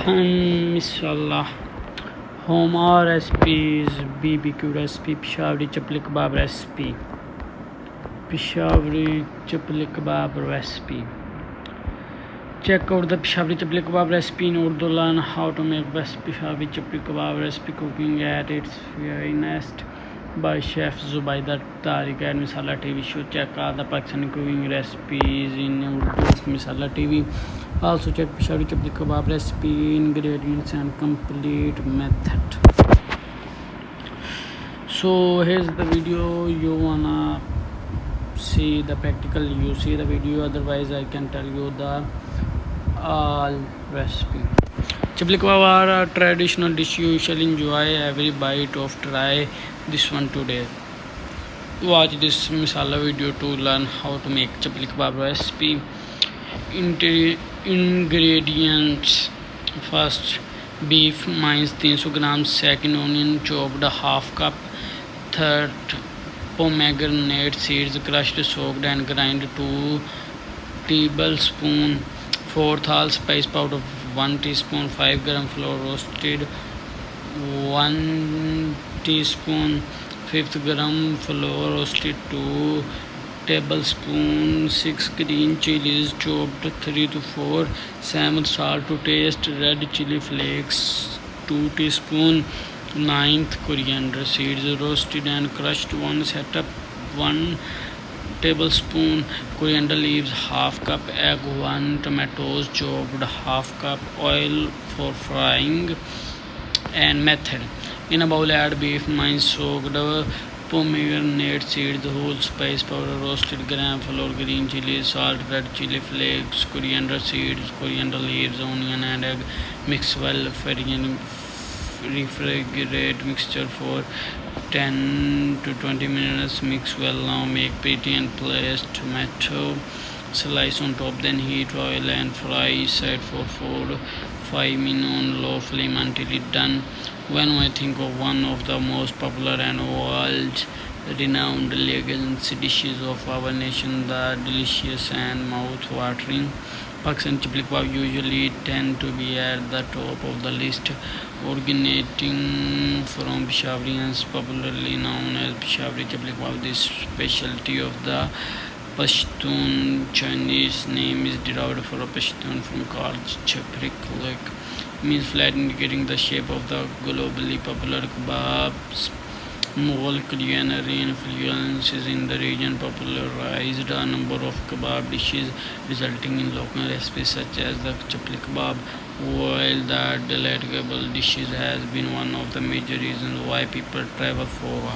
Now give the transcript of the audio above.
Inshallah. Home recipes, BBQ recipe, Peshawari Chapli Kabab recipe. Peshawari Chapli Kabab recipe. Check out the Peshawari Chapli Kabab recipe in Urdu. Learn how to make best Peshawari Chapli Kabab recipe cooking at its finest by Chef Zubaida Tariq and Misala TV show. Check out the Pakistani cooking recipes in Urdu Misala TV. Also check Peshawari Chapli Kabab recipe, ingredients and complete method. So here's the video. You wanna see the practical, you see the video, otherwise I can tell you the all recipe. Chapli Kabab are a traditional dish. You shall enjoy every bite of. Try this one today. Watch this masala video to learn how to make Chapli Kabab recipe. Ingredients: first, beef mince 300 grams. Second, onion chopped half cup. Third, pomegranate seeds crushed, soaked and grind 2 tablespoons. Fourth, allspice powder 1 teaspoon. 5 gram flour roasted 1 teaspoon. Fifth, gram flour roasted 2 tablespoons. 6 green chilies chopped 3 to 4. 7 salt to taste. Red chili flakes 2 teaspoon. Ninth, coriander seeds roasted and crushed 1. Set up 1 tablespoon. Coriander leaves half cup. Egg 1. Tomatoes chopped half cup. Oil for frying. And method: in a bowl add beef mince soaked, pomegranate seeds, whole spice powder, roasted gram flour, green chilies, salt, red chili flakes, coriander seeds, coriander leaves, onion and egg. Mix well. Refrigerate mixture for 10 to 20 minutes. Mix well. Now make pretty and place tomato slice on top. Then heat oil and fry each side for 4 to 5 minutes on low flame until it's done. When I think of one of the most popular and world renowned legacy dishes of our nation, the delicious and mouth-watering Pakistan Chapli Kabab usually tend to be at the top of the list. Originating from Peshawarians, popularly known as Peshawari Chapli Kabab, this specialty of the Pashtun Chinese name is derived from a Pashtun from called Chapli, means flat, indicating the shape of the globally popular kebabs. Mughal culinary influences in the region popularized a number of kebab dishes, resulting in local recipes such as the Chapli Kabab. While the delectable dishes has been one of the major reasons why people travel for